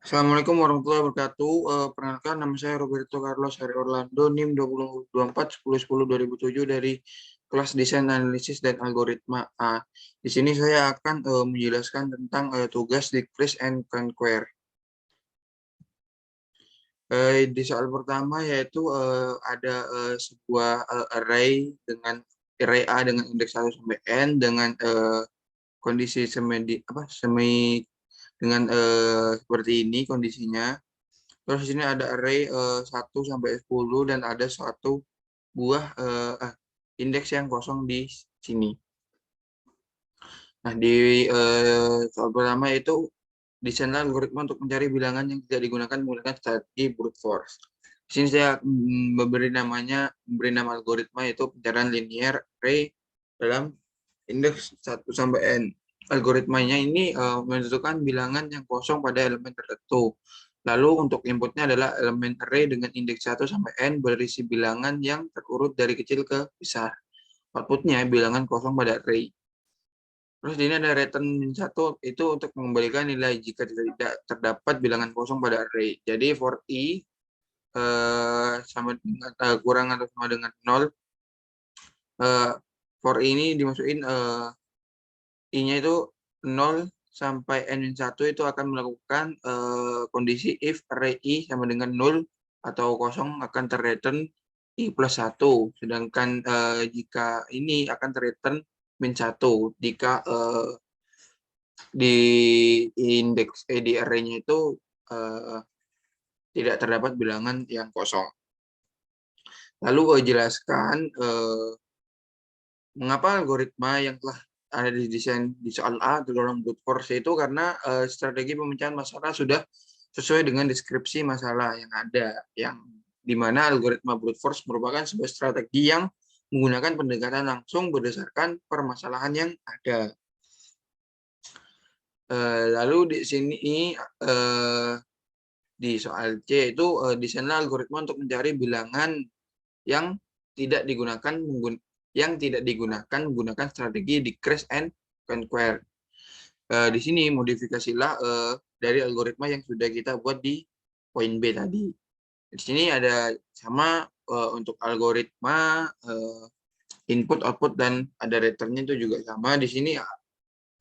Assalamualaikum warahmatullahi wabarakatuh. Perkenalkan, nama saya Roberto Carlos Hari Orlando, NIM 2024-10-10-2007 dari kelas Desain Analisis dan Algoritma A. Di sini saya akan menjelaskan tentang tugas Decrease and Conquer. Di soal pertama yaitu ada sebuah array dengan array A dengan indeks 1 sampai N dengan kondisi semi dengan seperti ini kondisinya. Terus di sini ada array 1 sampai 10 dan ada suatu buah indeks yang kosong di sini. Nah, di soal pertama itu desainlah algoritma untuk mencari bilangan yang tidak digunakan menggunakan strategi brute force. Di sini saya memberi nama algoritma yaitu pencarian linear array dalam indeks 1 sampai n. Algoritmanya ini menentukan bilangan yang kosong pada elemen tertentu. Lalu untuk inputnya adalah elemen array dengan indeks 1 sampai n berisi bilangan yang terurut dari kecil ke besar. Outputnya bilangan kosong pada array. Terus di ini ada return min 1 itu untuk mengembalikan nilai jika tidak terdapat bilangan kosong pada array. Jadi for i sama dengan kurang atau sama dengan 0. For i ini dimasukin i-nya itu 0 sampai n-1 itu akan melakukan kondisi if array i sama dengan 0 atau kosong akan terreturn i plus 1. Sedangkan jika ini akan terreturn min 1 jika di indeks di array-nya itu tidak terdapat bilangan yang kosong. Lalu jelaskan mengapa algoritma yang telah ada di desain di soal A tergolong brute force itu karena strategi pemecahan masalah sudah sesuai dengan deskripsi masalah yang ada, yang dimana algoritma brute force merupakan sebuah strategi yang menggunakan pendekatan langsung berdasarkan permasalahan yang ada. Lalu di sini di soal C itu desainlah algoritma untuk mencari bilangan yang tidak digunakan menggunakan strategi decrease and conquer. Di sini modifikasilah dari algoritma yang sudah kita buat di poin B tadi. Di sini ada sama untuk algoritma input, output, dan ada returnnya itu juga sama. Di sini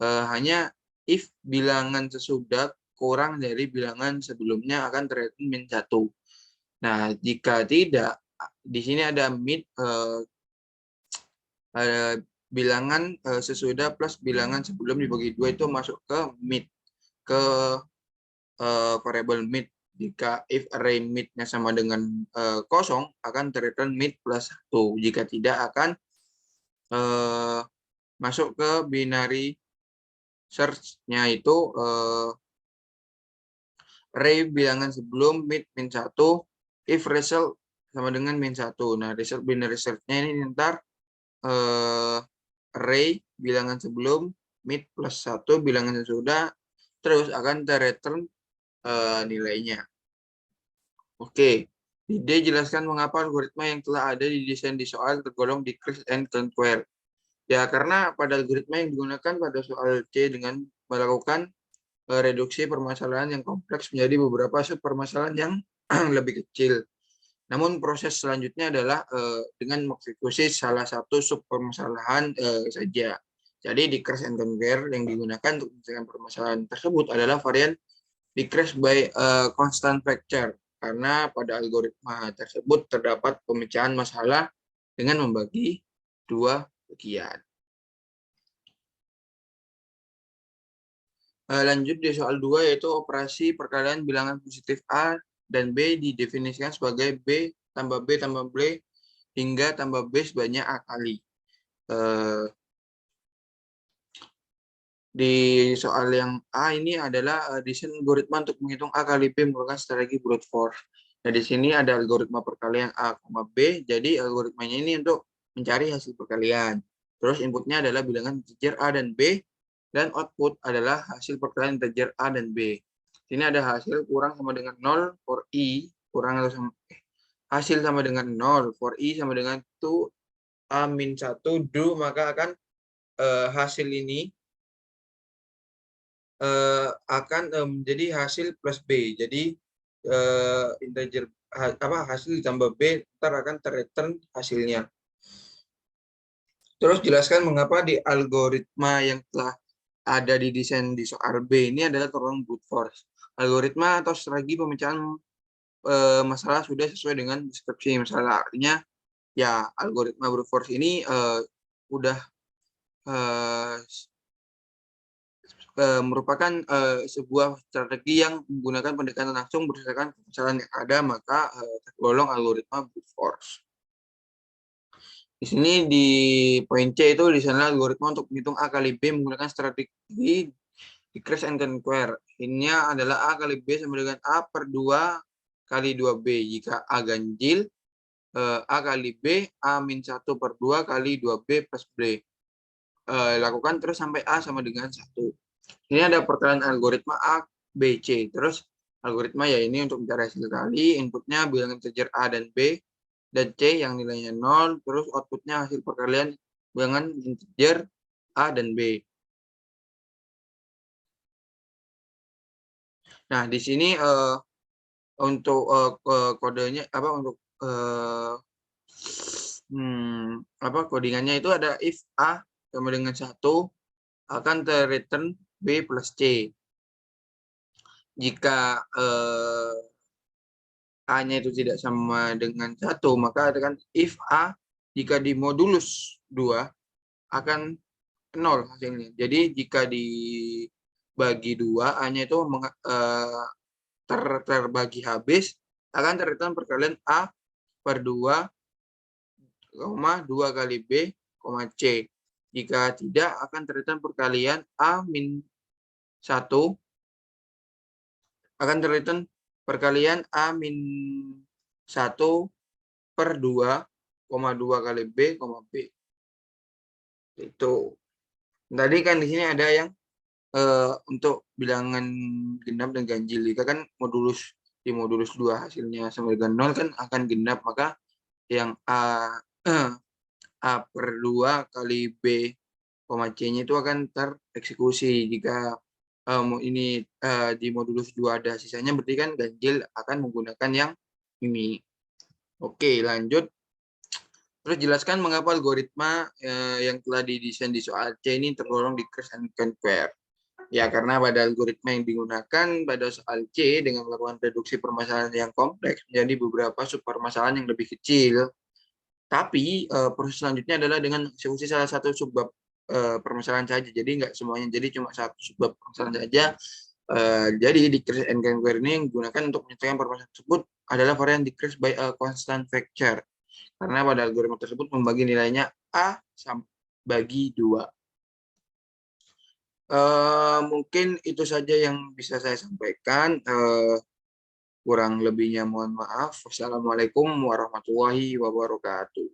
hanya if bilangan sesudah kurang dari bilangan sebelumnya akan terreturn min 1. Nah, jika tidak, di sini ada mid bilangan sesudah plus bilangan sebelum dibagi 2 itu masuk ke mid, ke variable mid. Jika if array mid-nya sama dengan kosong akan terreturn mid plus 1. Jika tidak akan masuk ke binary search-nya itu array bilangan sebelum mid min 1 if result sama dengan min 1. Nah, result binary search-nya ini ntar array bilangan sebelum mid plus 1 bilangan sesudah terus akan terreturn nilainya. Oke, di D jelaskan mengapa algoritma yang telah ada di desain di soal tergolong decrease and conquer. Ya, karena pada algoritma yang digunakan pada soal C dengan melakukan reduksi permasalahan yang kompleks menjadi beberapa subpermasalahan yang lebih kecil. Namun proses selanjutnya adalah dengan mengeksekusi salah satu subpermasalahan saja. Jadi decrease and conquer yang digunakan untuk menyelesaikan permasalahan tersebut adalah varian decrease by constant factor, karena pada algoritma tersebut terdapat pemecahan masalah dengan membagi 2 bagian. Lanjut di soal 2 yaitu operasi perkalian bilangan positif A dan B didefinisikan sebagai B tambah B tambah B hingga tambah B sebanyak A kali. Di soal yang A ini adalah desain algoritma untuk menghitung A kali B menggunakan strategi brute force. Nah, di sini ada algoritma perkalian A, B, jadi algoritmanya ini untuk mencari hasil perkalian. Terus inputnya adalah bilangan integer A dan B, dan output adalah hasil perkalian integer A dan B. Sini ada hasil kurang sama dengan 0 for I, kurang atau sama hasil sama dengan 0 for I sama dengan 2 A min 1 do, maka akan hasil ini akan menjadi hasil plus B. Jadi integer hasil ditambah B ntar akan terreturn hasilnya. Terus jelaskan mengapa di algoritma yang telah ada di desain di soal B ini adalah tergolong brute force. Algoritma atau strategi pemecahan masalah sudah sesuai dengan deskripsi masalah. Artinya ya algoritma brute force ini udah merupakan sebuah strategi yang menggunakan pendekatan langsung berdasarkan permasalahan yang ada, maka tergolong algoritma brute force. Di sini di poin C itu di sana algoritma untuk menghitung A kali B menggunakan strategi decrease and conquer. Ini adalah A kali B sama dengan A per 2 kali 2B. Jika A ganjil, A kali B, A min 1 per 2 kali 2B plus B. Lakukan terus sampai A sama dengan 1. Ini ada perkalian algoritma A, B, C. Terus algoritma ya ini untuk mencari hasil kali, inputnya bilangan integer A dan B, dan C yang nilainya 0, terus outputnya hasil perkalian bilangan integer A dan B. Nah, di sini untuk kodenya untuk codingannya itu ada if A sama dengan 1 akan terreturn B plus C. Jika A-nya itu tidak sama dengan 1, maka akan if A jika dimodulus 2 akan 0 hasilnya. Jadi jika dibagi 2, A-nya itu terbagi habis, akan terreturn perkalian A per 2, 2 kali B, C. Jika tidak, akan terreturn perkalian A min 1, akan terreturn perkalian A min 1 per 2, 2 kali B, B. Itu. Tadi kan di sini ada yang untuk bilangan genap dan ganjil. Jika kan di modulus 2 hasilnya sama dengan 0 kan akan genap, maka yang A per 2 kali B, C-nya itu akan tereksekusi. Jika ini di modulus 2 ada sisanya, berarti kan ganjil akan menggunakan yang ini. Oke, lanjut. Terus jelaskan mengapa algoritma yang telah didesain di soal C ini tergolong decrease and conquer. Ya, karena pada algoritma yang digunakan pada soal C dengan melakukan reduksi permasalahan yang kompleks menjadi beberapa subpermasalahan yang lebih kecil. Tapi proses selanjutnya adalah dengan eksekusi salah satu subbab permasalahan saja. Jadi nggak semuanya, jadi cuma satu subbab permasalahan saja. Jadi decrease and conquer ini yang digunakan untuk menyelesaikan permasalahan tersebut adalah varian decrease by a constant factor. Karena pada algoritma tersebut membagi nilainya A bagi 2. Mungkin itu saja yang bisa saya sampaikan. Kurang lebihnya mohon maaf. Wassalamualaikum warahmatullahi wabarakatuh.